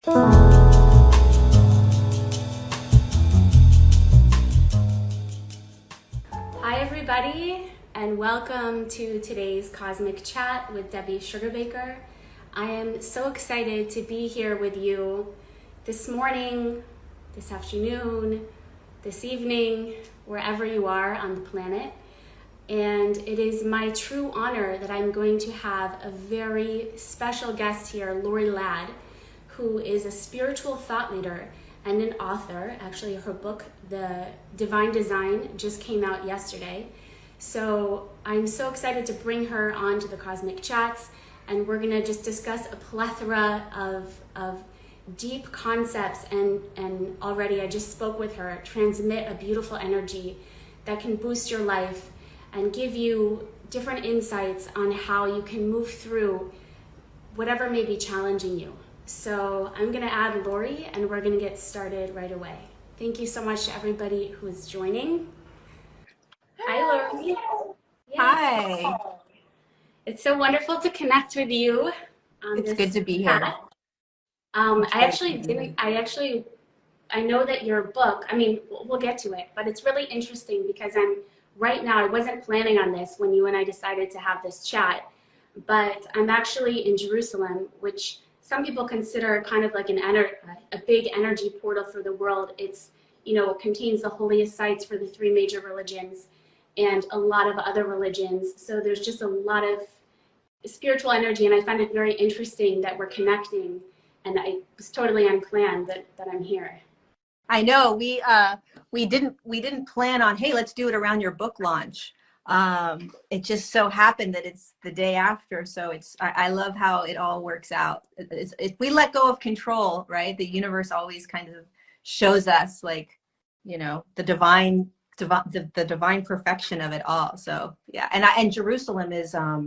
Hi everybody, and welcome to today's Cosmic Chat with Debbie Sugarbaker. I am so excited to be here with you this morning, this afternoon, this evening, wherever you are on the planet. And it is my true honor that I'm going to have a very special guest here, Lorie, who is a spiritual thought leader and an author. Actually, her book, The Divine Design, just came out yesterday. So I'm so excited to bring her on to the Cosmic Chats, and we're gonna just discuss a plethora of deep concepts, and already I just spoke with her, transmit a beautiful energy that can boost your life and give you different insights on how you can move through whatever may be challenging you. So I'm gonna add Lorie, and we're gonna get started right away. Thank you so much to everybody who is joining. Hi, Lorie. Hi. It's so wonderful to connect with you. It's good to be here. I know that your book, we'll get to it, but it's really interesting because I wasn't planning on this when you and I decided to have this chat, but I'm actually in Jerusalem, which some people consider kind of like a big energy portal for the world. It contains the holiest sites for the three major religions and a lot of other religions. So there's just a lot of spiritual energy, and I find it very interesting that we're connecting, and it was totally unplanned that I'm here. I know we didn't plan on, hey, let's do it around your book launch. It just so happened that it's the day after, so I love how it all works out. If we let go of control, right? The universe always kind of shows us, like, the divine perfection of it all. So yeah, and Jerusalem is a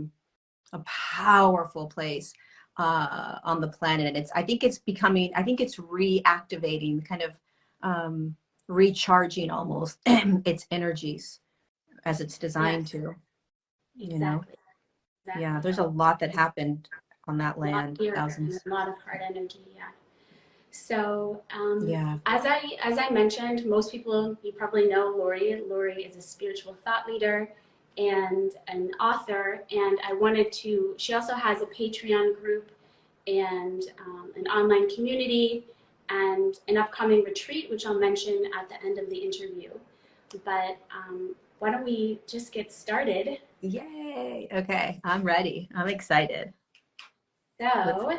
powerful place on the planet, and I think it's reactivating, kind of recharging almost its energies as it's designed to. Exactly. Yeah, there's a lot that happened on that land. Thousands. A lot of heart energy. Yeah. So as I mentioned, most people, you probably know Lorie. Lorie is a spiritual thought leader and an author, and she also has a Patreon group and an online community and an upcoming retreat, which I'll mention at the end of the interview. But why don't we just get started? Yay! Okay, I'm ready. I'm excited. So,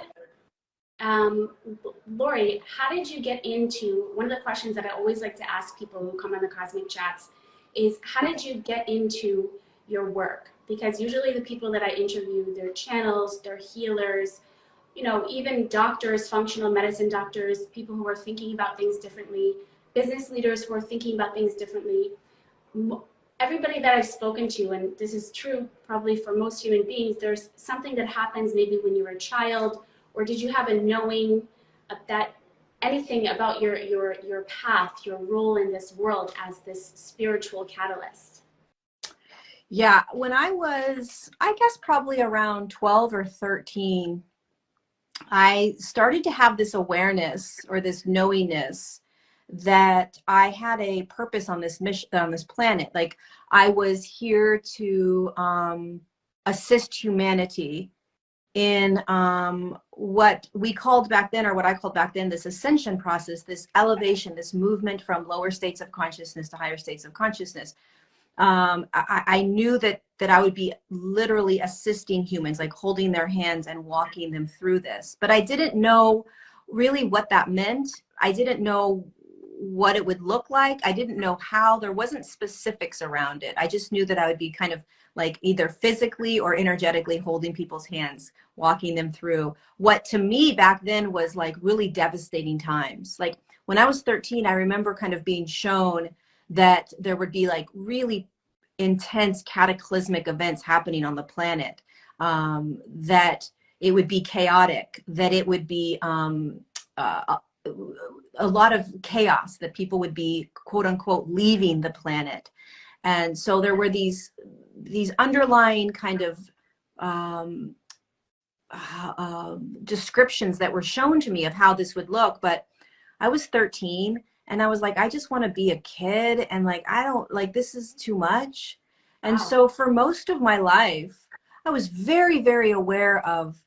Lorie, how did you get into, one of the questions that I always like to ask people who come on the Cosmic Chats is, how did you get into your work? Because usually the people that I interview, they're channels, they're healers, even doctors, functional medicine doctors, people who are thinking about things differently, business leaders who are thinking about things differently. Everybody that I've spoken to, and this is true probably for most human beings, there's something that happens maybe when you were a child, or did you have a knowing that anything about your path, your role in this world as this spiritual catalyst? Yeah, when I was, I guess, probably around 12 or 13, I started to have this awareness or this knowingness that I had a purpose on this mission, on this planet. Like, I was here to assist humanity in what we called back then, or what I called back then, this ascension process, this elevation, this movement from lower states of consciousness to higher states of consciousness. I knew that I would be literally assisting humans, like holding their hands and walking them through this. But I didn't know really what that meant. I didn't know what it would look like. I didn't know how. There wasn't specifics around it. I just knew that I would be kind of like either physically or energetically holding people's hands, walking them through what to me back then was like really devastating times. Like when I was 13, I remember kind of being shown that there would be like really intense cataclysmic events happening on the planet, that it would be chaotic, that it would be a lot of chaos, that people would be, quote unquote, leaving the planet. And so there were these underlying kind of descriptions that were shown to me of how this would look. But I was 13 and I was like, I just want to be a kid. And like, I don't like, this is too much. And Wow. so for most of my life, I was very, very aware of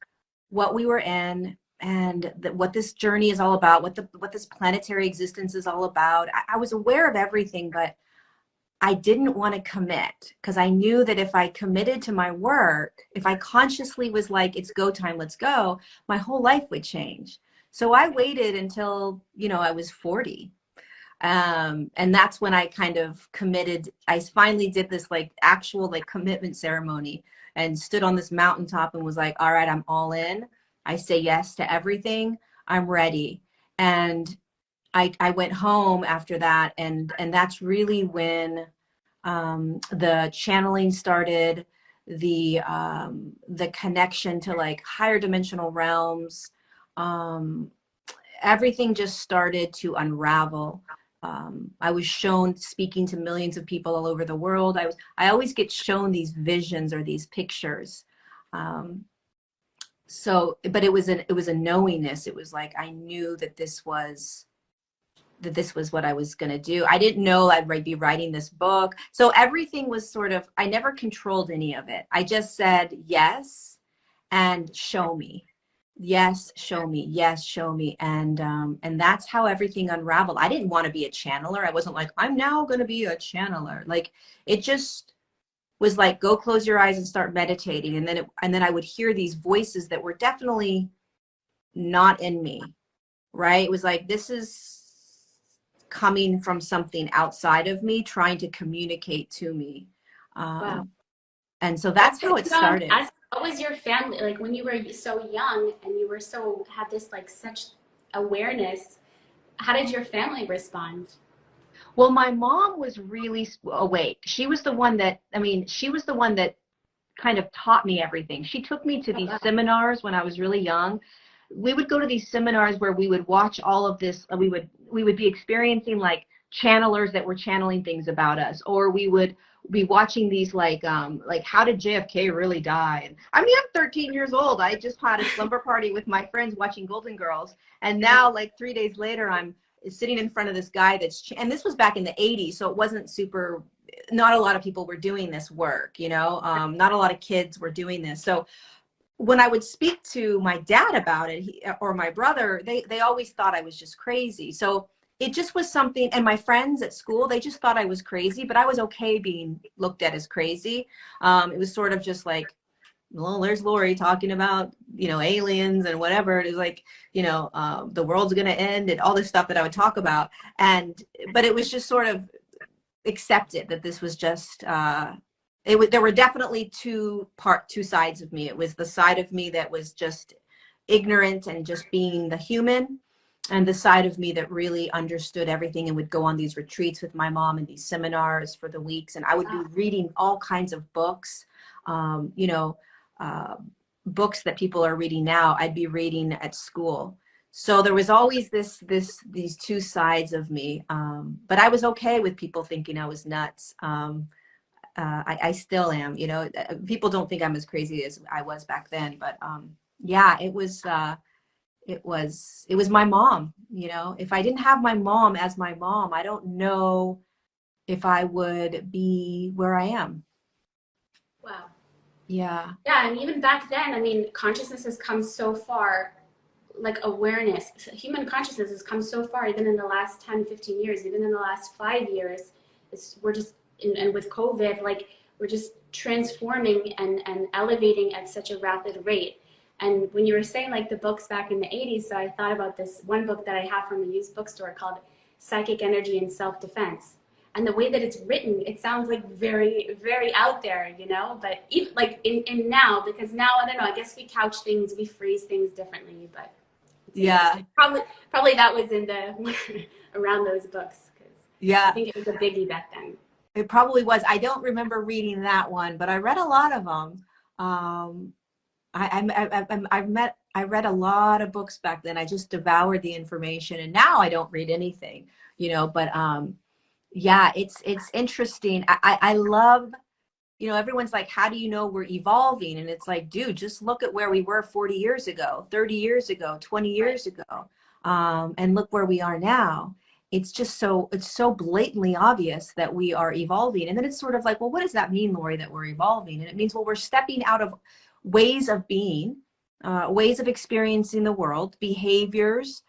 what we were in and what this journey is all about, what this planetary existence is all about. I was aware of everything, but I didn't want to commit because I knew that if I committed to my work, if I consciously was like, it's go time, let's go, my whole life would change. So I waited until, I was 40. And that's when I kind of committed. I finally did this like actual like commitment ceremony and stood on this mountaintop and was like, all right, I'm all in. I say yes to everything. I'm ready. And I went home after that, and that's really when the channeling started, the connection to like higher dimensional realms. Um, Everything just started to unravel. I was shown speaking to millions of people all over the world. I always get shown these visions or these pictures. Um, but it was a knowingness. It was like I knew that this was what I was going to do. I didn't know I'd be writing this book. So everything was sort of, I never controlled any of it. I just said yes and show me. Yes, show me. Yes, show me. And that's how everything unraveled. I didn't want to be a channeler. I wasn't like, I'm now going to be a channeler. Like it just was like, go close your eyes and start meditating. And then I would hear these voices that were definitely not in me, right? It was like, this is coming from something outside of me trying to communicate to me. Wow. And so that's how it started. What was your family like when you were so young and you were so had this like such awareness? How did your family respond? Well, my mom was really awake. She was the one that, I mean, she was the one that kind of taught me everything. She took me to Oh, these wow. seminars when I was really young. We would go to these seminars where we would watch all of this. We would be experiencing like channelers that were channeling things about us, or we would be watching these like how did JFK really die? And I mean, I'm 13 years old. I just had a slumber party with my friends watching Golden Girls, and now like 3 days later, I'm sitting in front of this guy and this was back in the 80s, so it wasn't super, not a lot of people were doing this work, not a lot of kids were doing this. So when I would speak to my dad about it, or my brother, they always thought I was just crazy. So it just was something, and my friends at school, they just thought I was crazy, but I was okay being looked at as crazy. It was sort of just like, well, there's Lorie talking about, aliens and whatever. It is like, the world's going to end and all this stuff that I would talk about. But it was just sort of accepted that this was just, there were definitely two sides of me. It was the side of me that was just ignorant and just being the human, and the side of me that really understood everything and would go on these retreats with my mom and these seminars for the weeks. And I would be reading all kinds of books, um, you know, uh, books that people are reading now, I'd be reading at school. So there was always these two sides of me. But I was okay with people thinking I was nuts. I still am, people don't think I'm as crazy as I was back then, but yeah, it was my mom. If I didn't have my mom as my mom, I don't know if I would be where I am. Wow. Yeah. Yeah, and even back then, I mean, consciousness has come so far, like awareness. Human consciousness has come so far, even in the last 10, 15 years, even in the last 5 years. We're just, and with COVID, like, we're just transforming and elevating at such a rapid rate. And when you were saying like the books back in the 80s, so I thought about this one book that I have from a used bookstore called Psychic Energy and Self-Defense. And the way that it's written, it sounds like very, very out there, but even like in now, because now, I don't know, I guess we couch things, we freeze things differently, but it's Yeah. Probably that was in the, around those books, because I Yeah. think it was a biggie back then. It probably was. I don't remember reading that one, but I read a lot of them. I read a lot of books back then. I just devoured the information, and now I don't read anything, but yeah, it's interesting. I love you know, everyone's like, how do you know we're evolving? And it's like, dude, just look at where we were 40 years ago, 30 years ago, 20 years ago, and look where we are now. It's just it's so blatantly obvious that we are evolving. And then it's sort of like, well, what does that mean, Lorie, that we're evolving? And it means, well, we're stepping out of ways of being, ways of experiencing the world, behaviors,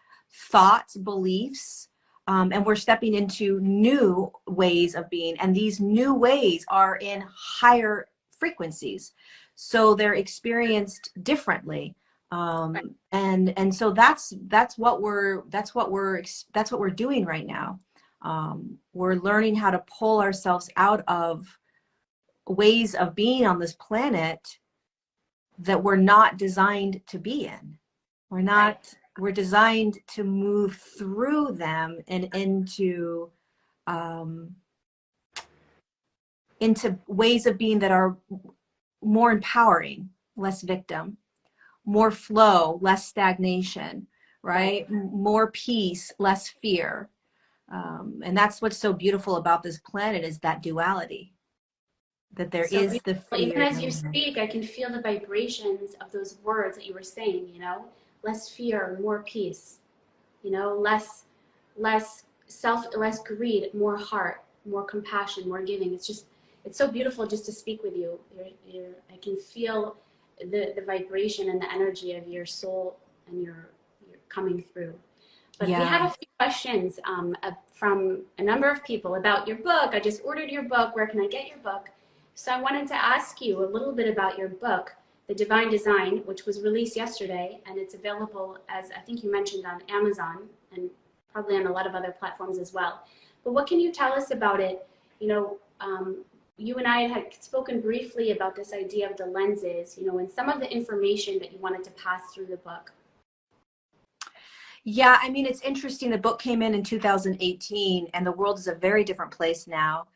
thoughts, beliefs, and we're stepping into new ways of being. And these new ways are in higher frequencies. So they're experienced differently. And so that's what we're doing right now. We're learning how to pull ourselves out of ways of being on this planet that we're not designed to be in. We're designed to move through them and into ways of being that are more empowering, less victim, more flow, less stagnation, right? More peace, less fear. And that's what's so beautiful about this planet, is that duality, that there is the fear. Even as you speak, I can feel the vibrations of those words that you were saying, you know, less fear, more peace, you know, less greed, more heart, more compassion, more giving. It's so beautiful just to speak with you. I can feel the vibration and the energy of your soul, and you're coming through. But we have a few questions from a number of people about your book. I just ordered your book. Where can I get your book? So I wanted to ask you a little bit about your book, The Divine Design, which was released yesterday, and it's available, as I think you mentioned, on Amazon and probably on a lot of other platforms as well. But what can you tell us about it? You know, you and I had spoken briefly about this idea of the lenses, you know, and some of the information that you wanted to pass through the book. Yeah, I mean, it's interesting. The book came in 2018, and the world is a very different place now.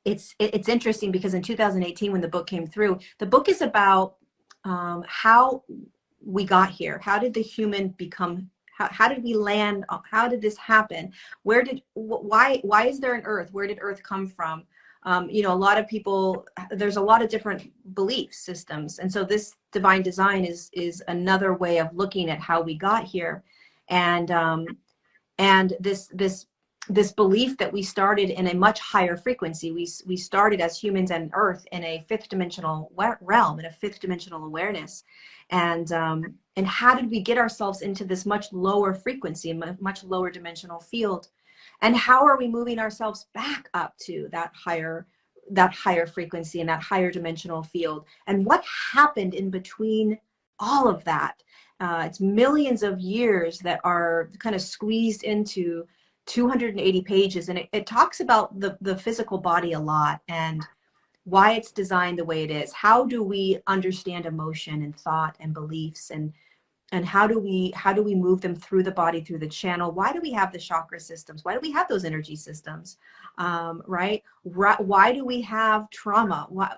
It's interesting because in 2018, when the book came through, the book is about how we got here. How did the human become? How did we land? How did this happen? Why is there an Earth? Where did Earth come from? You know, a lot of people, there's a lot of different belief systems. And so this divine design is another way of looking at how we got here. And this belief that we started in a much higher frequency. We started as humans and Earth in a fifth dimensional realm, in a fifth dimensional awareness. And how did we get ourselves into this much lower frequency, much lower dimensional field? And how are we moving ourselves back up to that higher frequency and that higher dimensional field? And what happened in between all of that? It's millions of years that are kind of squeezed into 280 pages. And it talks about the physical body a lot, and why it's designed the way it is. How do we understand emotion and thought and beliefs, and how do we move them through the body, through the channel? Why do we have the chakra systems? Why do we have those energy systems? Right? Why do we have trauma? Why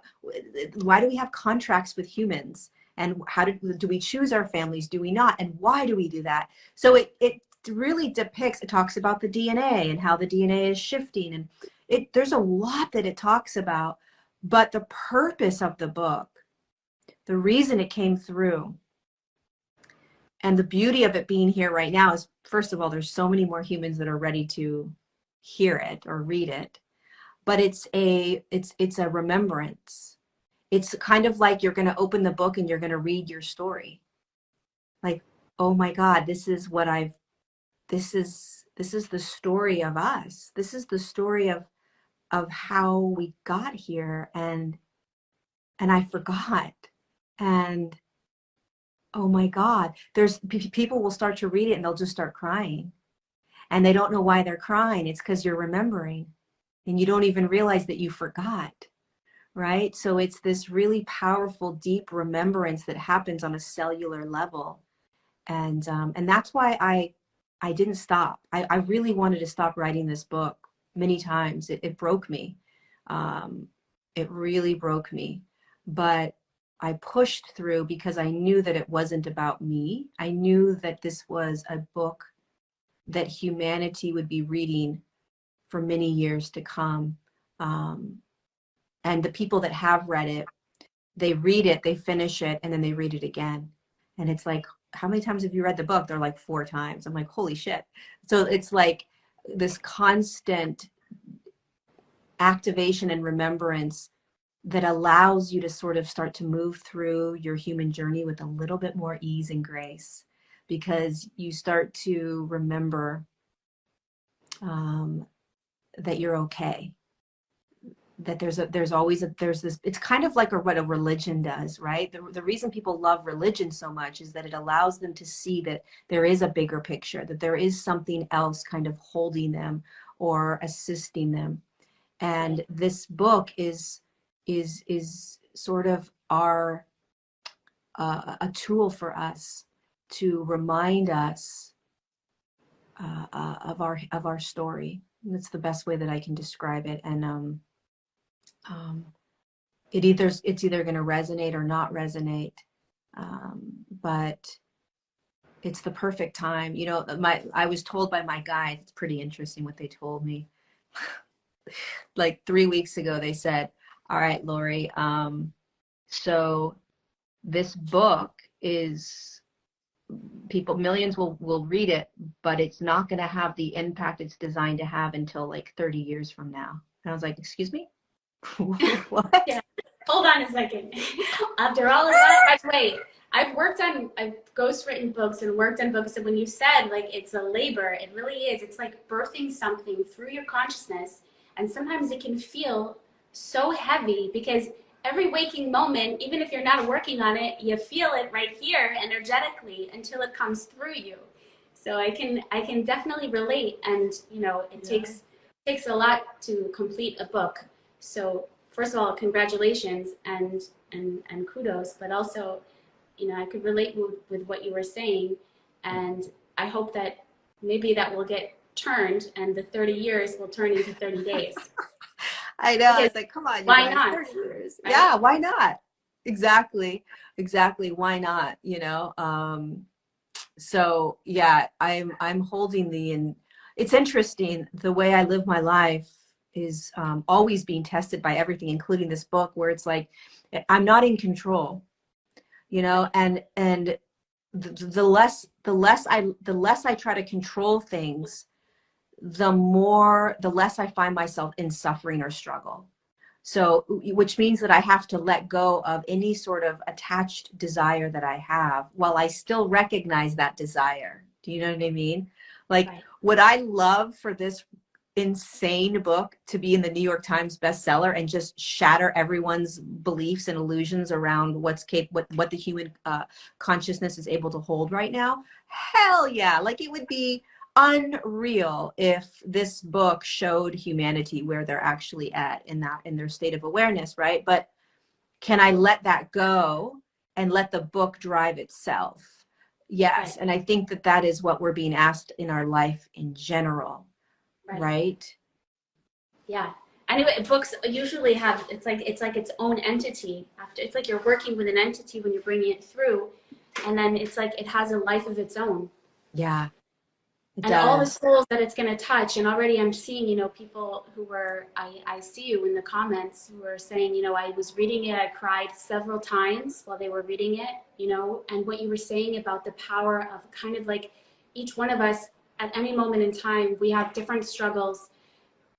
do we have contracts with humans? And how do we choose our families? Do we not? And why do we do that? So it really depicts, it talks about the DNA and how the DNA is shifting. And there's a lot that it talks about, but the purpose of the book, the reason it came through, and the beauty of it being here right now is, first of all, there's so many more humans that are ready to hear it or read it. But it's a remembrance. It's kind of like you're going to open the book and you're going to read your story. Like, oh my God, this is the story of us. This is the story of how we got here, and I forgot. And oh my God, there's people will start to read it and they'll just start crying, and they don't know why they're crying. It's because you're remembering, and you don't even realize that you forgot, right? So it's this really powerful, deep remembrance that happens on a cellular level, and that's why I didn't stop. I really wanted to stop writing this book many times. It broke me. It really broke me, but I pushed through because I knew that it wasn't about me. I knew that this was a book that humanity would be reading for many years to come. And the people that have read it, they read it, they finish it, and then they read it again. And it's like, how many times have you read the book? They're like 4 times. I'm like, holy shit. So it's like this constant activation and remembrance that allows you to sort of start to move through your human journey with a little bit more ease and grace, because you start to remember that you're okay, that there's this, it's kind of like what a religion does, right? The reason people love religion so much is that it allows them to see that there is a bigger picture, that there is something else kind of holding them or assisting them. And this book is sort of our a tool for us to remind us of our story. And that's the best way that I can describe it. And it's either going to resonate or not resonate, but it's the perfect time. You know, I was told by my guide, it's pretty interesting what they told me. Like 3 weeks ago, they said, all right, Lorie, so this book is, millions will read it, but it's not going to have the impact it's designed to have until like 30 years from now. And I was like, excuse me? What? Yeah. Hold on a second. After all of that, wait. I've ghostwritten books and worked on books, and when you said like it's a labor, it really is. It's like birthing something through your consciousness, and sometimes it can feel so heavy because every waking moment, even if you're not working on it, you feel it right here energetically until it comes through you. So I can definitely relate, and you know it takes a lot to complete a book. So first of all, congratulations and kudos, but also, you know, I could relate with what you were saying, and I hope that maybe that will get turned and the 30 years will turn into 30 days. I know. Because it's like, come on, why not? 30 years. Right? Yeah, why not? Exactly. Why not? You know. So yeah, I'm holding and it's interesting. The way I live my life is always being tested by everything, including this book, where it's like I'm not in control. You know, and the less I try to control things, the less I find myself in suffering or struggle. So, which means that I have to let go of any sort of attached desire that I have while I still recognize that desire. Do you know what I mean? Like, right. Would I love for this insane book to be in the New York Times bestseller and just shatter everyone's beliefs and illusions around what the human consciousness is able to hold right now? Hell yeah. Like, it would be unreal if this book showed humanity where they're actually at in their state of awareness, right? But can I let that go and let the book drive itself? Yes. Right. And I think that is what we're being asked in our life in general. Right? Yeah. Anyway, books usually have, it's like its own entity. It's like you're working with an entity when you're bringing it through, and then it's like it has a life of its own. Yeah. And all the souls that it's going to touch. And already I'm seeing, you know, people who were, I see you in the comments who are saying, you know, I was reading it, I cried several times while they were reading it, you know, and what you were saying about the power of kind of like each one of us at any moment in time, we have different struggles.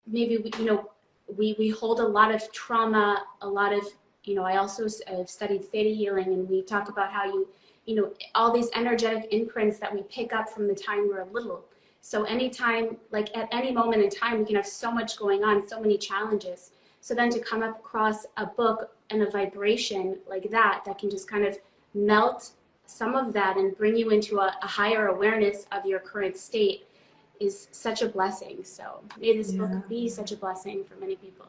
Maybe, you know, we hold a lot of trauma, a lot of, you know, I also have studied theta healing, and we talk about how you know, all these energetic imprints that we pick up from the time we're little. So anytime, like at any moment in time, we can have so much going on, so many challenges. So then to come up across a book and a vibration like that can just kind of melt some of that and bring you into a higher awareness of your current state is such a blessing. So may this book be such a blessing for many people.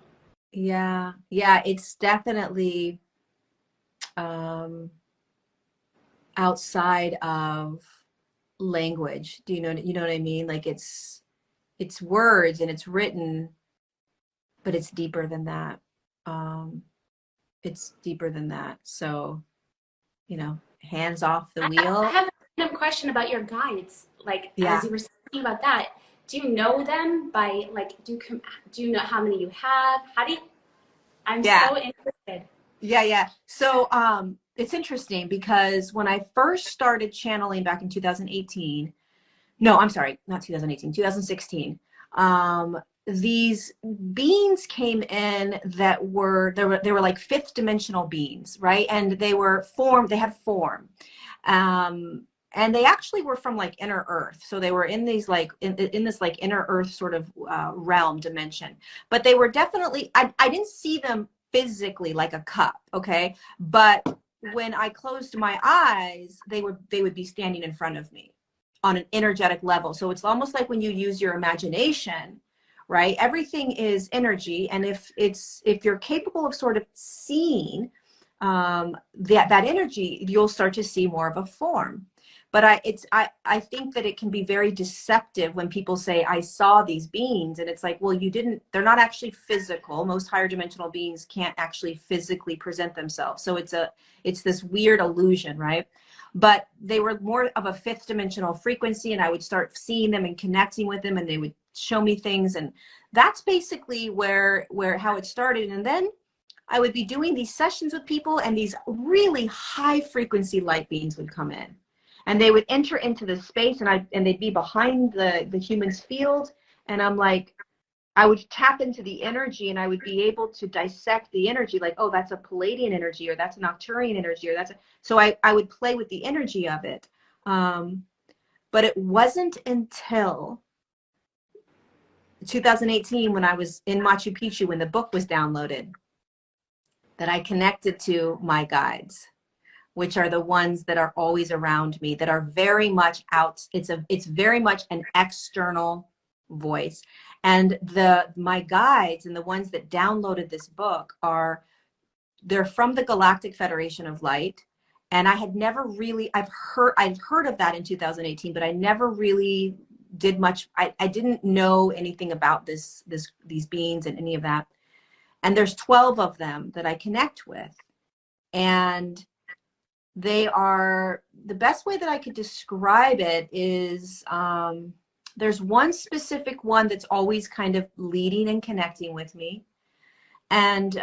Yeah, it's definitely outside of language. Do you know what I mean? Like it's words and it's written, but it's deeper than that. It's deeper than that. So, you know, hands off the wheel. I have a question about your guides. Like, as you were speaking about that, do you know them by like, do you know how many you have? How do you, I'm Yeah. so interested. Yeah. So it's interesting because when I first started channeling back in 2018, no, I'm sorry, not 2018, 2016. These beings came in that they were like fifth dimensional beings, right? And they were formed, they had form. And they actually were from like inner earth. So they were in these like in this like inner earth sort of realm dimension. But they were definitely I didn't see them physically like a cup, okay? But when I closed my eyes, they would be standing in front of me on an energetic level. So it's almost like when you use your imagination, right? Everything is energy, and if you're capable of sort of seeing that energy, you'll start to see more of a form. But I think that it can be very deceptive when people say, I saw these beings, and it's like, well, you didn't, they're not actually physical. Most higher dimensional beings can't actually physically present themselves. So it's this weird illusion, right? But they were more of a fifth dimensional frequency, and I would start seeing them and connecting with them, and they would show me things. And that's basically where how it started. And then I would be doing these sessions with people, and these really high frequency light beings would come in, and they would enter into the space, and they'd be behind the human's field. And I'm like, I would tap into the energy, and I would be able to dissect the energy, like, oh, that's a Palladian energy, or that's an Arcturian energy, or so I would play with the energy of it. But it wasn't until 2018, when I was in Machu Picchu, when the book was downloaded, that I connected to my guides, which are the ones that are always around me, that are very much out. It's very much an external voice. And my guides and the ones that downloaded this book they're from the Galactic Federation of Light. And I had never really, I've heard of that in 2018, but I never really did much. I didn't know anything about these beings and any of that. And there's 12 of them that I connect with. And they are, the best way that I could describe it is, there's one specific one that's always kind of leading and connecting with me. And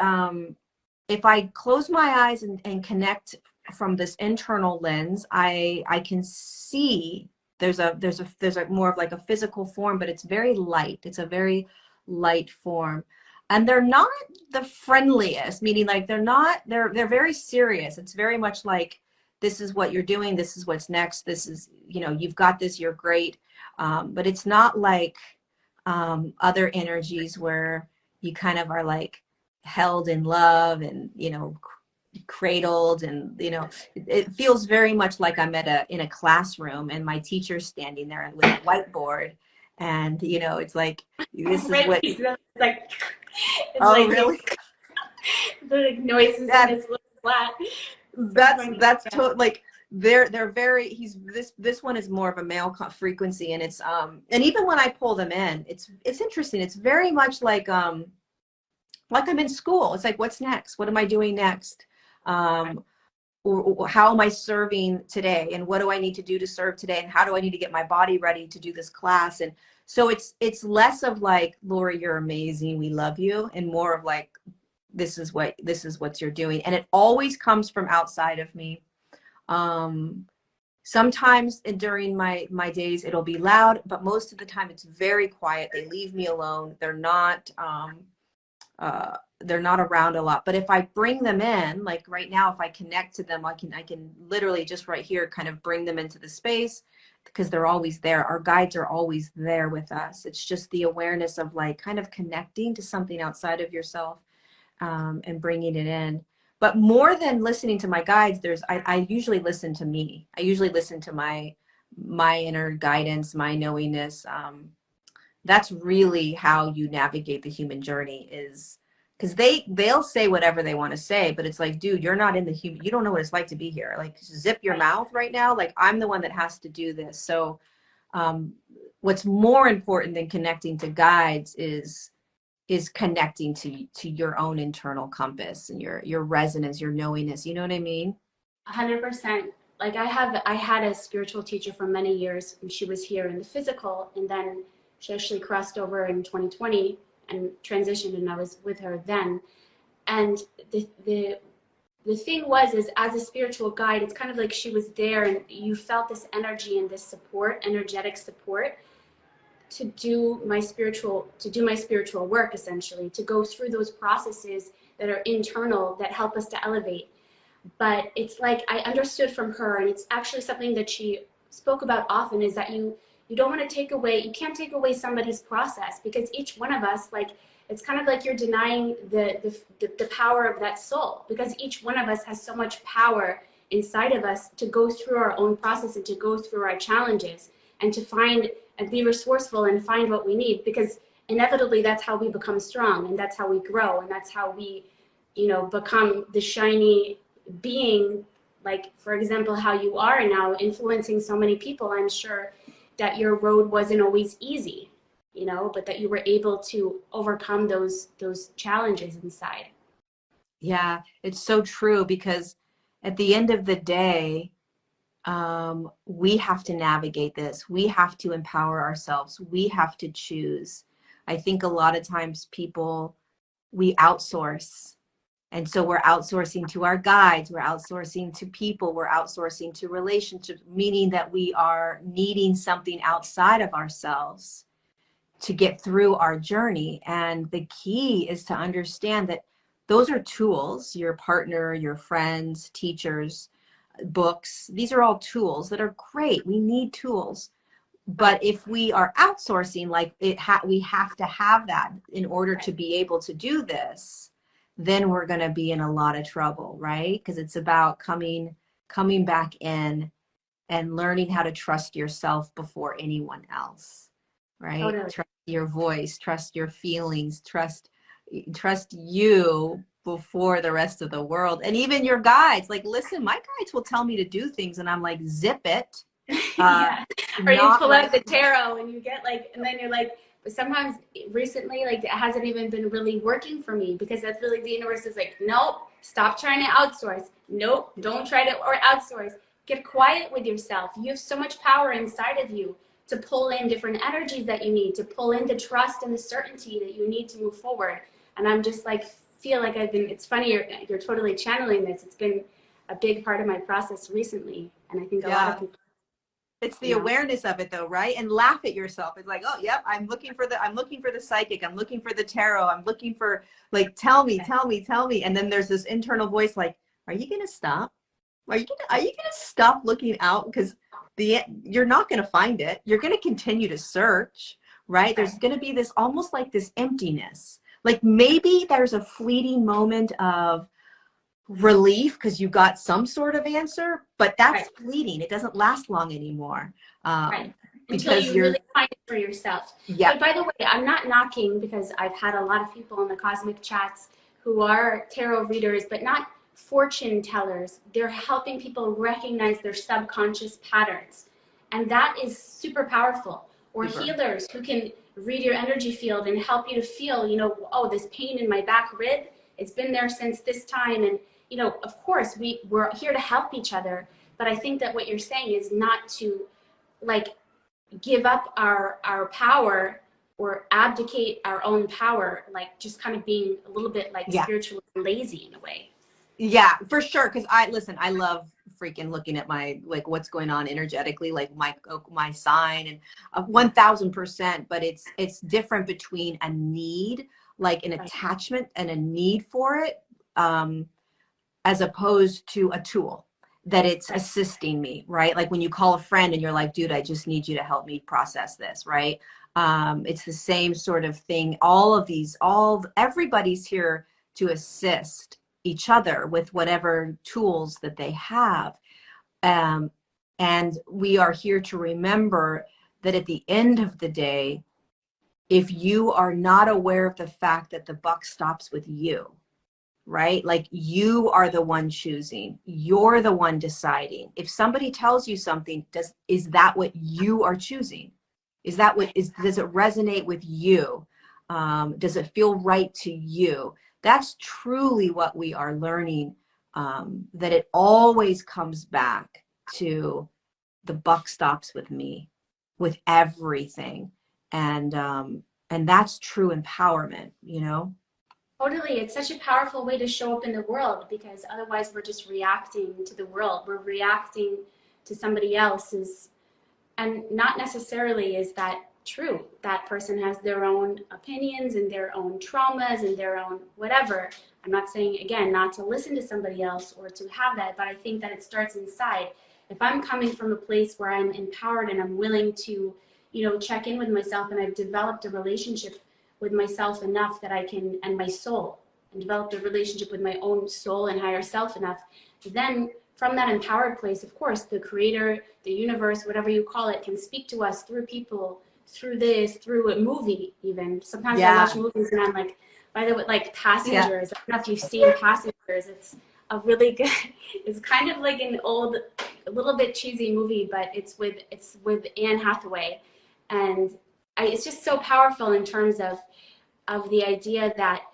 if I close my eyes and connect from this internal lens, I can see there's a more of like a physical form, but it's very light. It's a very light form. And they're not the friendliest, meaning like they're very serious. It's very much like, this is what you're doing, this is what's next, this is, you've got this, you're great. But it's not like other energies where you kind of are like held in love and, cradled, and, it feels very much like I'm in a classroom, and my teacher's standing there with a whiteboard, and, it's like, this is what. Like, it's oh, like really? the noises in his little flat. That's like they're very, this one is more of a male frequency, and it's and even when I pull them in, it's interesting. It's very much like I'm in school. It's like, what's next? What am I doing next? Or how am I serving today? And what do I need to do to serve today? And how do I need to get my body ready to do this class? And so it's less of like, Lorie, you're amazing, we love you, and more of like, this is what you're doing. And it always comes from outside of me. Sometimes during my days it'll be loud, but most of the time it's very quiet. They leave me alone. They're not around a lot. But if I bring them in, like right now, if I connect to them, I can literally just right here kind of bring them into the space, because they're always there. Our guides are always there with us. It's just the awareness of like kind of connecting to something outside of yourself, and bringing it in. But more than listening to my guides, I usually listen to me. I usually listen to my inner guidance, my knowingness. That's really how you navigate the human journey, is because they'll say whatever they want to say, but it's like, dude, you're not in the human, you don't know what it's like to be here. Like, zip your mouth right now. Like, I'm the one that has to do this. So what's more important than connecting to guides is connecting to your own internal compass and your resonance, your knowingness. You know what I mean? 100%. Like I had a spiritual teacher for many years, and she was here in the physical, and then She actually crossed over in 2020 and transitioned, and I was with her then. And the thing was, is as a spiritual guide, it's kind of like she was there, and you felt this energy and this support, energetic support, to do my spiritual work, essentially, to go through those processes that are internal that help us to elevate. But it's like I understood from her, and it's actually something that she spoke about often, is that you don't want to take away, you can't take away somebody's process, because each one of us, like, it's kind of like you're denying the power of that soul, because each one of us has so much power inside of us to go through our own process and to go through our challenges and to find and be resourceful and find what we need, because inevitably that's how we become strong, and that's how we grow, and that's how we, become the shiny being, like, for example, how you are now, influencing so many people. I'm sure that your road wasn't always easy, but that you were able to overcome those challenges inside. Yeah, it's so true, because at the end of the day, we have to navigate this. We have to empower ourselves. We have to choose. I think a lot of times we outsource. And so we're outsourcing to our guides, we're outsourcing to people, we're outsourcing to relationships, meaning that we are needing something outside of ourselves to get through our journey. And the key is to understand that those are tools, your partner, your friends, teachers, books. These are all tools that are great. We need tools. But if we are outsourcing, like we have to have that in order to be able to do this, then we're going to be in a lot of trouble, right? Because it's about coming back in and learning how to trust yourself before anyone else, right? Totally. Trust your voice, trust your feelings, trust you before the rest of the world. And even your guides, like, listen, my guides will tell me to do things and I'm like, zip it. Yeah. Or you pull Right. out the tarot and you get like, and then you're like, but sometimes recently, like, it hasn't even been really working for me, because that's really, the universe is like, nope, stop trying to outsource. Nope, don't try to or outsource. Get quiet with yourself. You have so much power inside of you to pull in different energies that you need, to pull in the trust and the certainty that you need to move forward. And I'm just like, feel like it's funny, you're totally channeling this. It's been a big part of my process recently. And I think a lot of people, it's the awareness of it though, right? And laugh at yourself. It's like, oh, yep, I'm looking for the psychic. I'm looking for the tarot. I'm looking for, like, tell me. And then there's this internal voice like, are you going to stop? Are you going to stop looking out? Because you're not going to find it. You're going to continue to search, right? There's going to be this almost like this emptiness. Like maybe there's a fleeting moment of relief because you got some sort of answer, but that's fleeting. It doesn't last long anymore. Until because you really find it for yourself. Yeah. But by the way, I'm not knocking, because I've had a lot of people in the cosmic chats who are tarot readers, but not fortune tellers. They're helping people recognize their subconscious patterns. And that is super powerful. Or healers who can read your energy field and help you to feel, oh, this pain in my back rib, it's been there since this time. And, of course, we're here to help each other. But I think that what you're saying is not to, like, give up our power or abdicate our own power, like just kind of being a little bit like spiritually lazy in a way. Yeah, for sure. Because I love freaking looking at my, like, what's going on energetically, like my sign, and 1000%. But it's different between a need, like an attachment and a need for it, as opposed to a tool that it's assisting me, right? Like when you call a friend and you're like, dude, I just need you to help me process this, right? It's the same sort of thing. Everybody's here to assist each other with whatever tools that they have. And we are here to remember that at the end of the day, if you are not aware of the fact that the buck stops with you, right? Like you are the one choosing, you're the one deciding. If somebody tells you something, is that what you are choosing? Does it resonate with you? Does it feel right to you? That's truly what we are learning, that it always comes back to the buck stops with me, with everything. and that's true empowerment, you know? Totally. It's such a powerful way to show up in the world because otherwise we're just reacting to the world. We're reacting to somebody else's, and not necessarily is that true. That person has their own opinions and their own traumas and their own whatever. I'm not saying, again, not to listen to somebody else or to have that, but I think that it starts inside. If I'm coming from a place where I'm empowered and I'm willing to, check in with myself, and I've developed a relationship with myself enough that I can, and my soul, and developed a relationship with my own soul and higher self enough, then from that empowered place, of course, the creator, the universe, whatever you call it, can speak to us through people, through this, through a movie even. Sometimes I watch movies and I'm like, by the way, like Passengers. I don't know if you've seen Passengers. It's a really good, it's kind of like an old, a little bit cheesy movie, but it's with Anne Hathaway. And it's just so powerful in terms of the idea that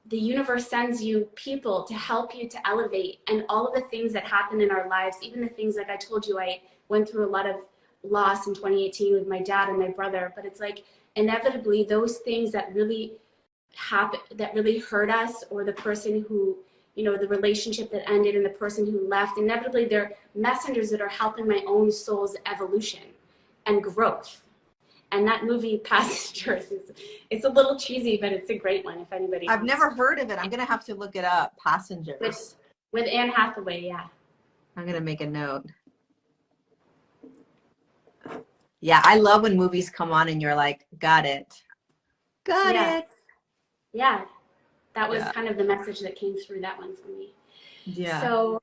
the universe sends you people to help you to elevate, and all of the things that happen in our lives, even the things like I told you, I went through a lot of loss in 2018 with my dad and my brother, but it's like inevitably those things that really happen, that really hurt us, or the person who, the relationship that ended and the person who left, inevitably they're messengers that are helping my own soul's evolution and growth. And that movie, Passengers, it's a little cheesy, but it's a great one if anybody I've wants never heard of it. I'm going to have to look it up. Passengers. With Anne Hathaway, yeah. I'm going to make a note. Yeah, I love when movies come on and you're like, got it. Got it. Yeah, that was kind of the message that came through that one for me. Yeah. So,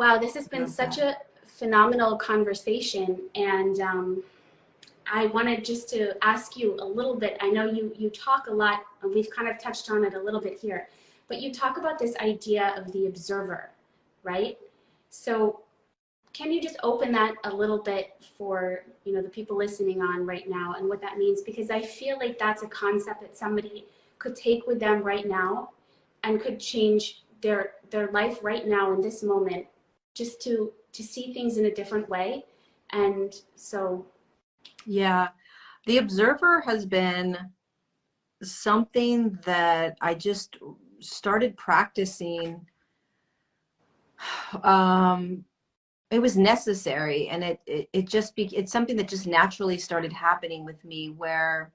wow, this has been such a phenomenal conversation. And I wanted just to ask you a little bit. I know you talk a lot, and we've kind of touched on it a little bit here, but you talk about this idea of the observer, right? So can you just open that a little bit for, the people listening on right now and what that means? Because I feel like that's a concept that somebody could take with them right now and could change their life right now in this moment, just to see things in a different way. And so yeah, the observer has been something that I just started practicing. It was necessary, and it's something that just naturally started happening with me, where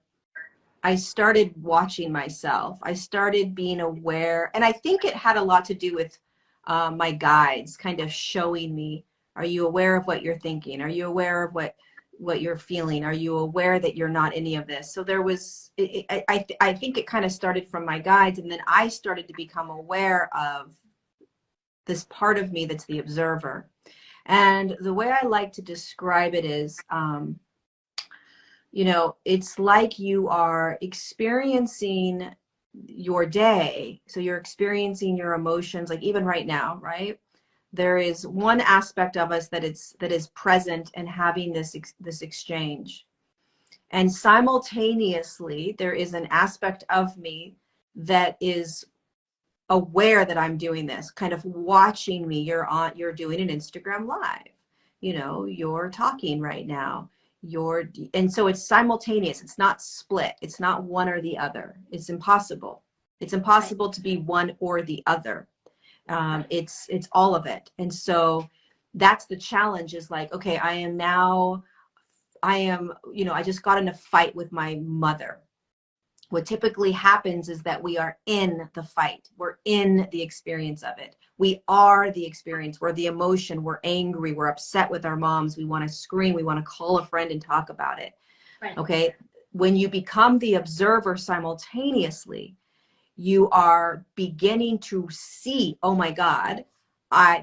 I started watching myself. I started being aware, and I think it had a lot to do with my guides kind of showing me, are you aware of what you're thinking? Are you aware of what you're feeling? Are you aware that you're not any of this? So there was, I think it kind of started from my guides, and then I started to become aware of this part of me that's the observer. And the way I like to describe it is, it's like you are experiencing your day. So you're experiencing your emotions, like even right now, right? There is one aspect of us that is present and having this exchange. And simultaneously, there is an aspect of me that is aware that I'm doing this, kind of watching me. You're doing an Instagram live, you're talking right now, and so it's simultaneous. It's not split. It's not one or the other. It's impossible. It's impossible to be one or the other. It's all of it. And so that's the challenge, is like, okay, I just got in a fight with my mother. What typically happens is that we are in the fight. We're in the experience of it. We are the experience. We're the emotion. We're angry. We're upset with our moms. We want to scream. We want to call a friend and talk about it. Right. Okay. When you become the observer simultaneously, you are beginning to see, oh my God,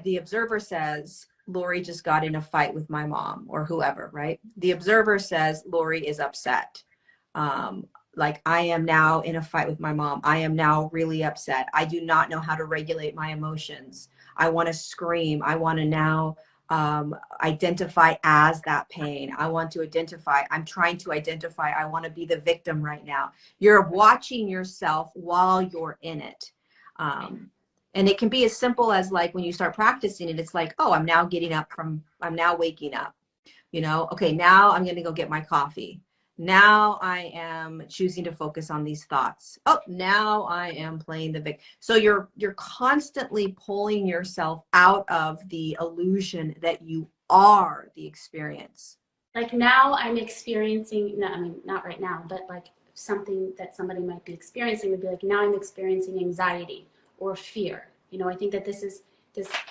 the observer says, Lorie just got in a fight with my mom, or whoever, right? The observer says, Lorie is upset. Like, I am now in a fight with my mom. I am now really upset. I do not know how to regulate my emotions. I want to scream. I want to now identify as that pain. I want to identify. I'm trying to identify. I want to be the victim right now. You're watching yourself while you're in it. And it can be as simple as, like, when you start practicing it, it's like, oh, I'm now waking up. Okay, now I'm going to go get my coffee. Now I am choosing to focus on these thoughts. Oh, now I am playing the victim. So you're constantly pulling yourself out of the illusion that you are the experience. Like now I'm experiencing, no, I mean, not right now, but like something that somebody might be experiencing would be like, now I'm experiencing anxiety or fear. You know, I think that this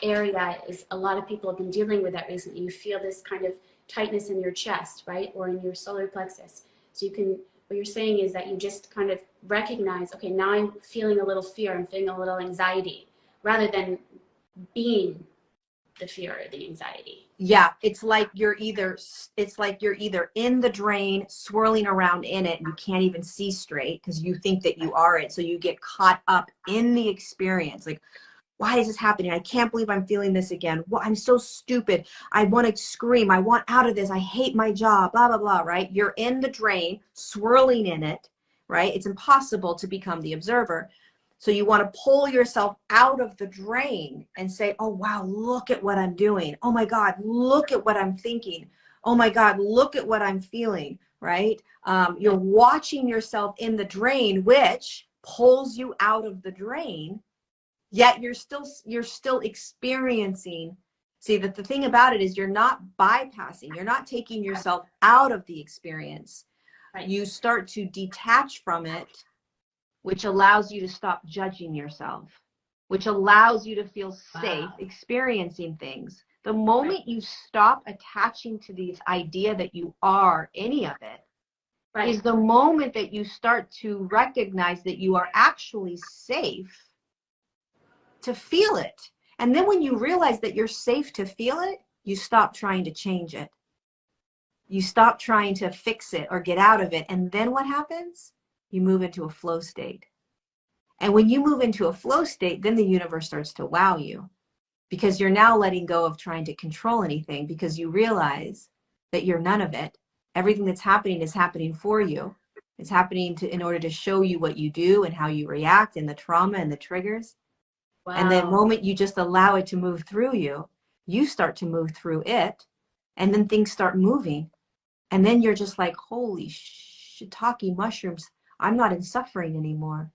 area is a lot of people have been dealing with that recently. You feel this kind of tightness in your chest, right? Or in your solar plexus. So you can, what you're saying is that you just kind of recognize, okay, now I'm feeling a little fear, I'm feeling a little anxiety, rather than being the fear or the anxiety. Yeah, it's like you're either in the drain swirling around in it and you can't even see straight because you think that you are it. So you get caught up in the experience. Like, why is this happening? I can't believe I'm feeling this again. Well, I'm so stupid. I want to scream. I want out of this. I hate my job, blah, blah, blah, right? You're in the drain, swirling in it, right? It's impossible to become the observer. So you want to pull yourself out of the drain and say, oh, wow, look at what I'm doing. Oh, my God, look at what I'm thinking. Oh, my God, look at what I'm feeling, right? You're watching yourself in the drain, which pulls you out of the drain. Yet you're still experiencing. See, that the thing about it is you're not bypassing, you're not taking yourself out of the experience. Right. You start to detach from it, which allows you to stop judging yourself, which allows you to feel safe experiencing things. The moment you stop attaching to this idea that you are any of it, is the moment that you start to recognize that you are actually safe to feel it. And then when you realize that you're safe to feel it, you stop trying to change it. You stop trying to fix it or get out of it. And then what happens? You move into a flow state. And when you move into a flow state, then the universe starts to wow you because you're now letting go of trying to control anything because you realize that you're none of it. Everything that's happening is happening for you. It's happening in order to show you what you do and how you react and the trauma and the triggers. Wow. And the moment you just allow it to move through you, you start to move through it. And then things start moving. And then you're just like, holy shiitake mushrooms, I'm not in suffering anymore.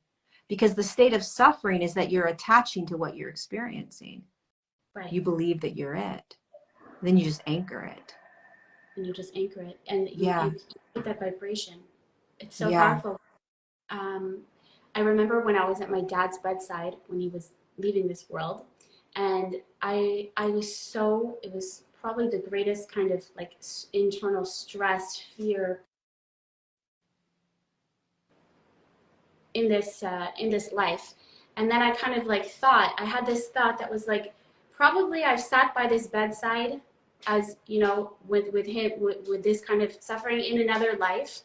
Because the state of suffering is that you're attaching to what you're experiencing. Right. You believe that you're it. Then you just anchor it. And you just anchor it. And you get that vibration. It's so powerful. I remember when I was at my dad's bedside when he was leaving this world. And I was so, it was probably the greatest kind of like internal stress, fear in this life. And then I kind of like thought, I had this thought that was like, probably I've sat by this bedside as, you know, with him, with this kind of suffering in another life.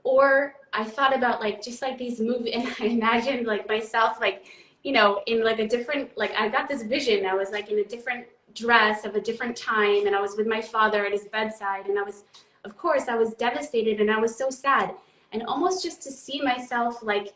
Or I thought about like, just like these movies, and I imagined like myself, like, you know, in like a different, like I got this vision. I was like in a different dress of a different time, and I was with my father at his bedside, and I was, of course, I was devastated, and I was so sad. And almost just to see myself like,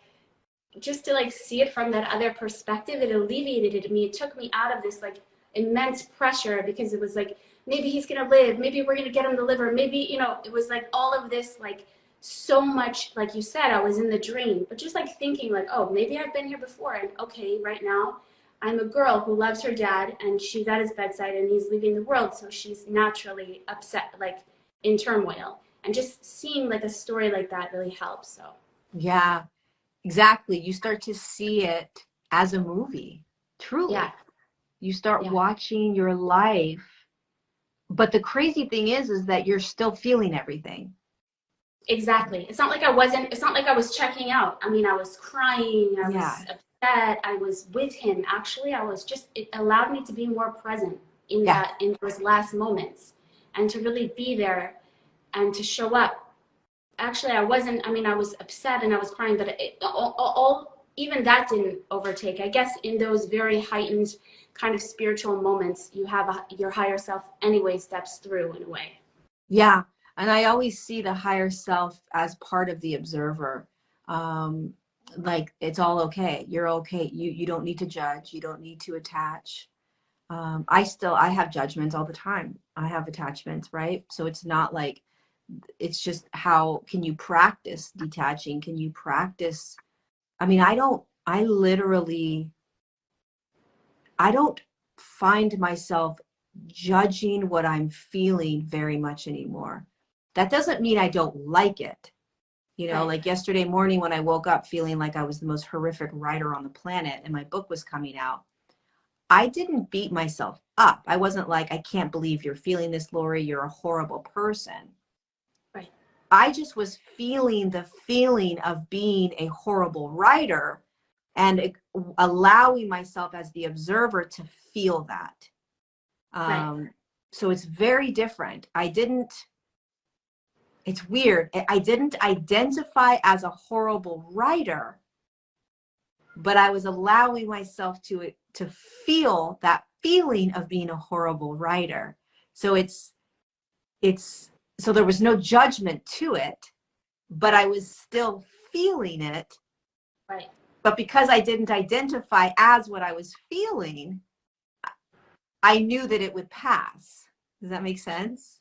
just to like see it from that other perspective, it alleviated me. It took me out of this like immense pressure because it was like, maybe he's gonna live, maybe we're gonna get him the liver, maybe, you know, it was like all of this, like so much, like you said, I was in the dream, but just like thinking like, oh, maybe I've been here before, and okay, right now I'm a girl who loves her dad, and she's at his bedside and he's leaving the world, so she's naturally upset, like in turmoil. And just seeing like a story like that really helps. So yeah. Exactly. You start to see it as a movie, truly. yeah. You start watching your life. But the crazy thing is that you're still feeling everything. Exactly. It's not like I was checking out. I mean, I was crying, I was upset, I was with him. Actually, it allowed me to be more present in in those last moments and to really be there and to show up. Actually, I was upset and I was crying, but even that didn't overtake. I guess in those very heightened kind of spiritual moments, you have your higher self anyway steps through in a way. Yeah. And I always see the higher self as part of the observer. Like it's all okay. You're okay. You don't need to judge. You don't need to attach. I have judgments all the time. I have attachments, right? So it's not like it's just how can you practice detaching? Can you practice? I mean, I don't find myself judging what I'm feeling very much anymore. That doesn't mean I don't like it. Right. Like yesterday morning when I woke up feeling like I was the most horrific writer on the planet and my book was coming out, I didn't beat myself up. I wasn't like, I can't believe you're feeling this, Lorie. You're a horrible person. Right. I just was feeling the feeling of being a horrible writer and allowing myself as the observer to feel that. Right. So it's very different. It's weird. I didn't identify as a horrible writer, but I was allowing myself to feel that feeling of being a horrible writer. So so there was no judgment to it, but I was still feeling it. Right. But because I didn't identify as what I was feeling, I knew that it would pass. Does that make sense?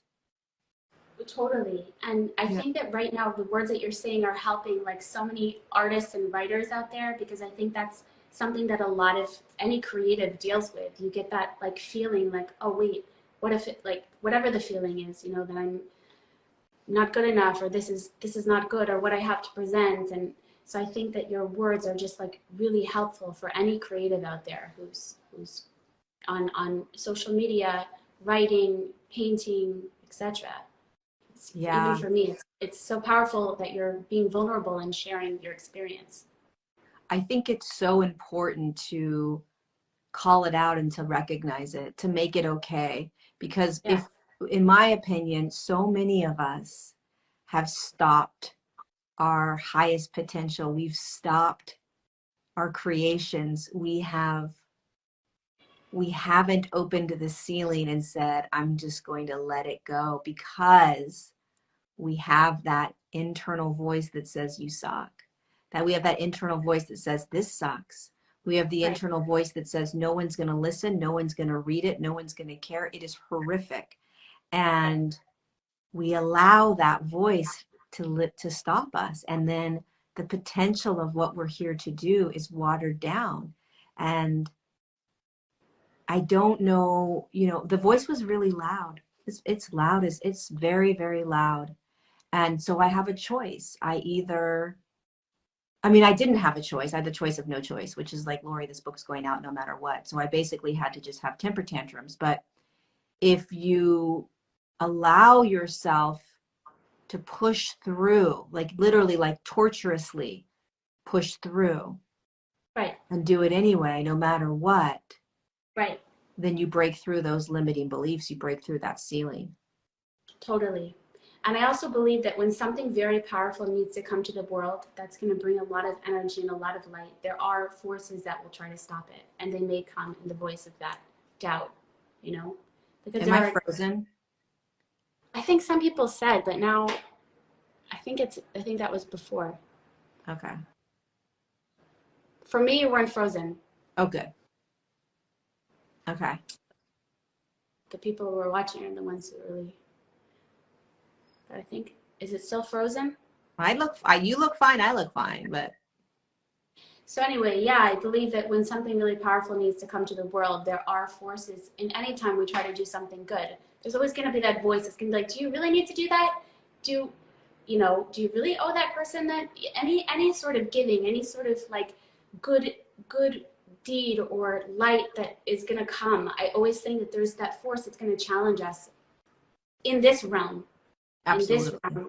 Totally. And I Yeah. think that right now the words that you're saying are helping like so many artists and writers out there, because I think that's something that a lot of any creative deals with. You get that like feeling like, oh wait, what if it like whatever the feeling is, that I'm not good enough, or this is not good, or what I have to present. And so I think that your words are just like really helpful for any creative out there who's on social media, writing, painting, etc. Even Yeah. for me, it's so powerful that you're being vulnerable and sharing your experience. I think it's so important to call it out and to recognize it, to make it okay. Because Yeah. in my opinion, so many of us have stopped our highest potential. We've stopped our creations. We haven't opened the ceiling and said, I'm just going to let it go, because we have that internal voice that says you suck. That we have that internal voice that says this sucks. We have the Right. internal voice that says no one's going to listen, no one's going to read it, no one's going to care. It is horrific. Right. And we allow that voice to stop us, and then the potential of what we're here to do is watered down. And I don't know, the voice was really loud. It's loud. It's very, very loud. And so I have a choice. I mean, I didn't have a choice. I had the choice of no choice, which is like, Lorie, this book's going out no matter what. So I basically had to just have temper tantrums. But if you allow yourself to push through, like literally, like torturously push through Right. and do it anyway, no matter what, Right. then you break through those limiting beliefs. You break through that ceiling. Totally. And I also believe that when something very powerful needs to come to the world, that's going to bring a lot of energy and a lot of light. There are forces that will try to stop it, and they may come in the voice of that doubt, because Am there I are. frozen? I think some people said, but now I think that was before. Okay. For me, you weren't frozen. Oh, good. Okay. The people who were watching are the ones who really. But I think, is it still frozen? You look fine. I look fine, but So anyway, yeah, I believe that when something really powerful needs to come to the world, there are forces. And anytime we try to do something good, there's always going to be that voice that's going to be like, do you really need to do that? Do do you really owe that person that? Any sort of giving, any sort of like good deed or light that is going to come. I always think that there's that force that's going to challenge us in this realm, in this absolutely. realm,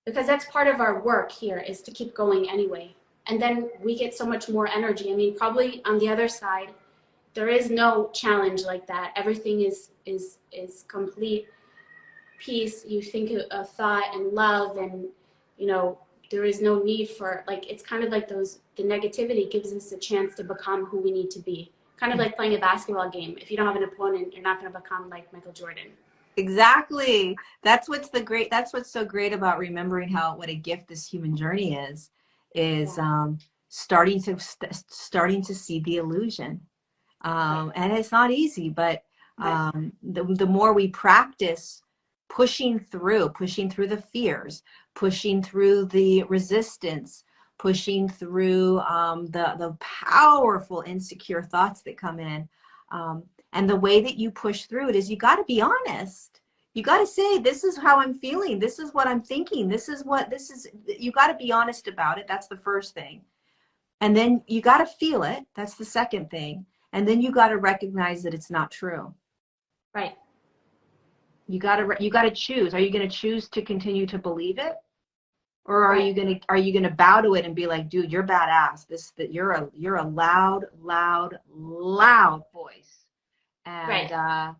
because that's part of our work here is to keep going anyway. And then we get so much more energy. I mean, probably on the other side, there is no challenge like that. Everything is complete peace. You think of thought and love, and there is no need for like. It's kind of like the negativity gives us a chance to become who we need to be. Kind of like playing a basketball game. If you don't have an opponent, you're not going to become like Michael Jordan. Exactly. That's what's so great about remembering what a gift this human journey is Yeah. starting to see the illusion. Right. And it's not easy, but Right. the more we practice pushing through the fears, pushing through the resistance, pushing through the powerful insecure thoughts that come in. And the way that you push through it is you got to be honest. You got to say, this is how I'm feeling. This is what I'm thinking. You got to be honest about it. That's the first thing. And then you got to feel it. That's the second thing. And then you got to recognize that it's not true. Right. You got to choose. Are you going to choose to continue to believe it? Or are you going to bow to it and be like, dude, you're badass. You're a loud voice. And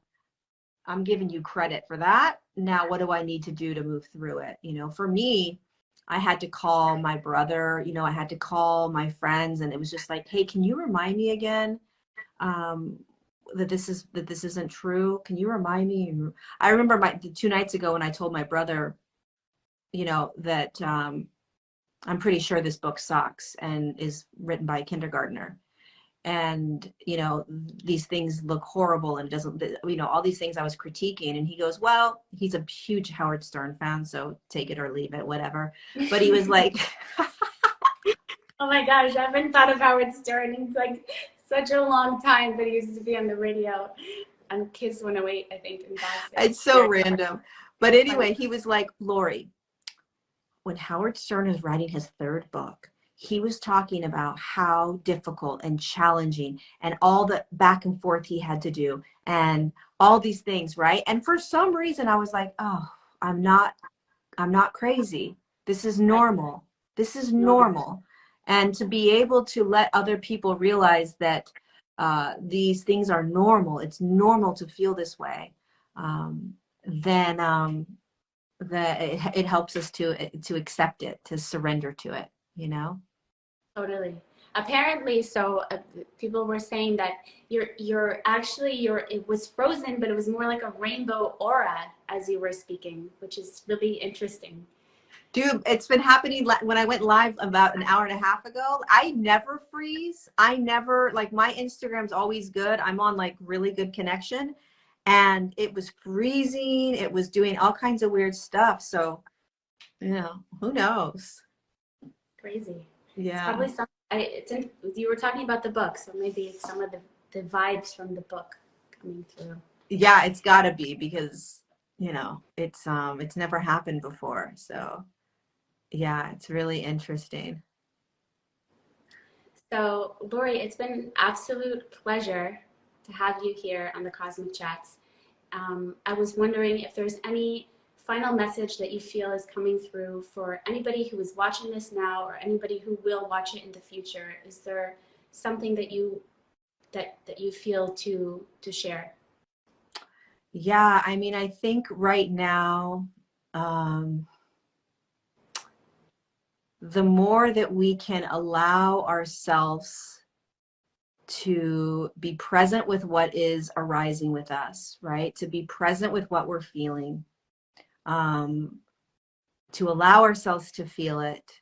I'm giving you credit for that. Now, what do I need to do to move through it? You know, for me, I had to call my brother, you know, I had to call my friends, and it was just like, hey, can you remind me again that this isn't true? Can you remind me? I remember 2 nights ago when I told my brother, you know, that I'm pretty sure this book sucks and is written by a kindergartner. And, you know, these things look horrible and doesn't, you know, all these things I was critiquing. And he goes, well, he's a huge Howard Stern fan, so take it or leave it, whatever. But he was like, oh my gosh, I haven't thought of Howard Stern in like such a long time, but he used to be on the radio on Kiss 108, I think, in Boston. It's so random. But anyway, he was like, Lorie, when Howard Stern is writing his 3rd book, he was talking about how difficult and challenging and all the back and forth he had to do and all these things, right? And for some reason I was like, oh, I'm not crazy. This is normal. This is normal. And to be able to let other people realize that these things are normal, it's normal to feel this way, then that it helps us to accept it, to surrender to it, you know? Totally. Apparently, so people were saying that it was frozen, but it was more like a rainbow aura as you were speaking, which is really interesting. Dude, it's been happening when I went live about an hour and a half ago. I never freeze. I never, like, my Instagram's always good. I'm on like really good connection, and it was freezing. It was doing all kinds of weird stuff. So, you know, who knows? Crazy. Yeah. It's probably you were talking about the book, so maybe it's some of the vibes from the book coming through. Yeah, it's gotta be, because, you know, it's never happened before. So yeah, it's really interesting. So, Lorie, it's been an absolute pleasure to have you here on the Cosmic Chats. I was wondering if there's any final message that you feel is coming through for anybody who is watching this now or anybody who will watch it in the future. Is there something that you feel to share? Yeah, I mean, I think right now, the more that we can allow ourselves to be present with what is arising with us, right? To be present with what we're feeling, to allow ourselves to feel it,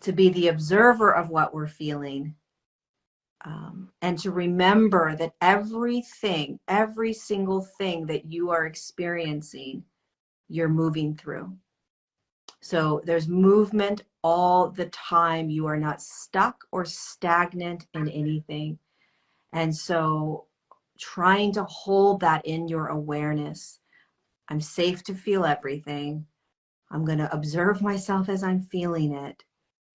to be the observer of what we're feeling, and to remember that everything, every single thing that you are experiencing, you're moving through. So there's movement all the time. You are not stuck or stagnant in anything. And so trying to hold that in your awareness. I'm safe to feel everything. I'm going to observe myself as I'm feeling it.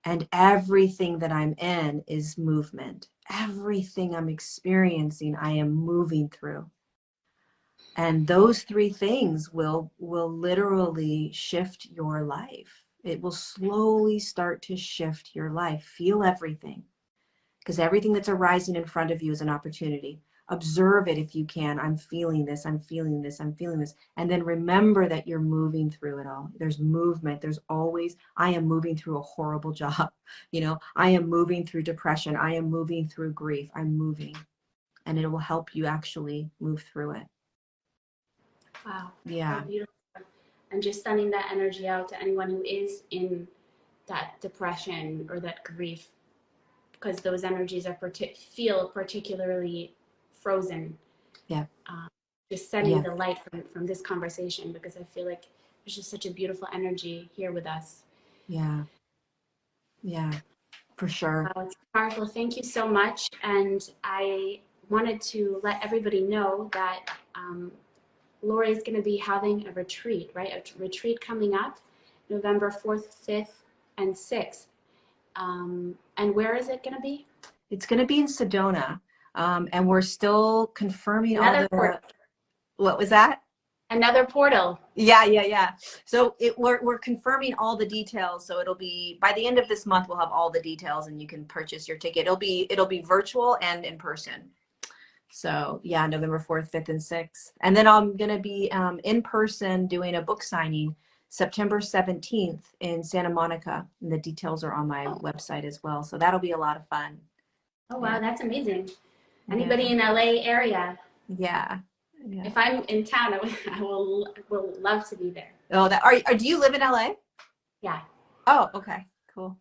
And everything that I'm in is movement. Everything I'm experiencing, I am moving through. And those 3 things will literally shift your life. It will slowly start to shift your life. Feel everything, because everything that's arising in front of you is an opportunity. Observe it if you can. I'm feeling this, I'm feeling this, I'm feeling this. And then remember that you're moving through it all. There's movement. There's always, I am moving through a horrible job. You know, I am moving through depression. I am moving through grief. I'm moving. And it will help you actually move through it. Wow. Yeah. So beautiful. And just sending that energy out to anyone who is in that depression or that grief, because those energies are feel particularly frozen. Yeah. just sending Yeah. the light from this conversation, because I feel like there's just such a beautiful energy here with us. Yeah. Yeah, for sure. Wow, it's powerful. Thank you so much. And I wanted to let everybody know that Lorie is going to be having a retreat, right? A retreat coming up November 4th, 5th, and 6th. And where is it going to be? It's going to be in Sedona. And we're still confirming all Another the, what was that? Another portal. Yeah. So we're confirming all the details. So it'll be by the end of this month, we'll have all the details and you can purchase your ticket. It'll be virtual and in person. So yeah, November 4th, 5th, and 6th. And then I'm going to be in person doing a book signing September 17th in Santa Monica. And the details are on my website as well. So that'll be a lot of fun. Oh, wow, Yeah. that's amazing. Yeah. Anybody in LA area? Yeah. If I'm in town, I will love to be there. Oh, do you live in LA? Yeah. Oh, okay, cool.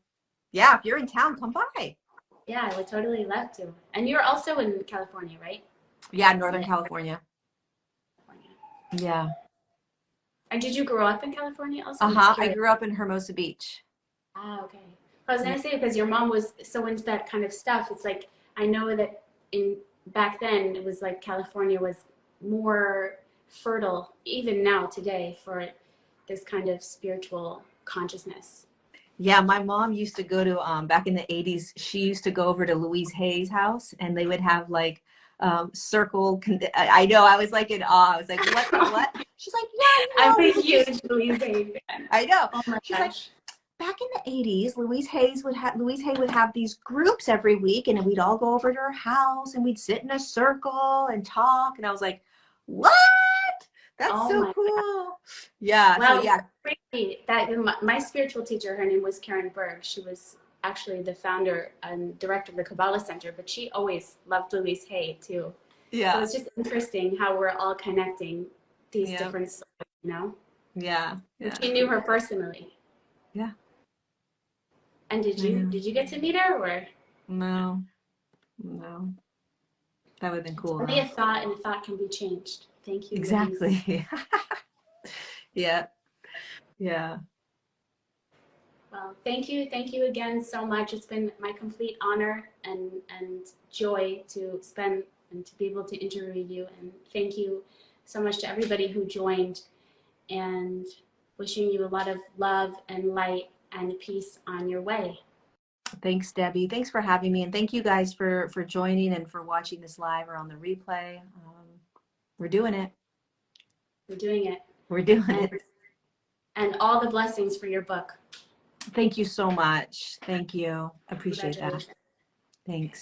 Yeah, if you're in town, come by. Yeah, I would totally love to. And you're also in California, right? Yeah, Northern California. Yeah. And did you grow up in California also? I grew up in Hermosa Beach. Ah, okay. I was gonna say, because your mom was so into that kind of stuff. It's like, I know that back then it was like California was more fertile, even now today, for this kind of spiritual consciousness. Yeah, my mom used to go to back in the 80s, she used to go over to Louise Hay's house and they would have like I know, I was like in awe. I was like, what? She's like, yeah, I'm a huge Louise Hay fan. I know. Oh my She's gosh. like, back in the 80s, Louise Hay would have these groups every week and we'd all go over to her house and we'd sit in a circle and talk. And I was like, what? That's so cool. Yeah. Well, So yeah. crazy that my spiritual teacher, her name was Karen Berg. She was actually the founder and director of the Kabbalah Center, but she always loved Louise Hay too. Yeah. So it's just interesting how we're all connecting these different stories, you know? Yeah. She knew her personally. Yeah. And did you get to meet her, or? No. That would have been cool. Only a thought, and a thought can be changed. Thank you. Exactly. Louise. Yeah. Well, thank you again so much. It's been my complete honor and joy to spend and to be able to interview you. And thank you so much to everybody who joined, and wishing you a lot of love and light and peace on your way. Thanks, Debbie. Thanks for having me. And thank you guys for joining and for watching this live or on the replay. We're doing it. We're doing it. We're doing it. And all the blessings for your book. Thank you so much. Thank you. Appreciate that. Thanks.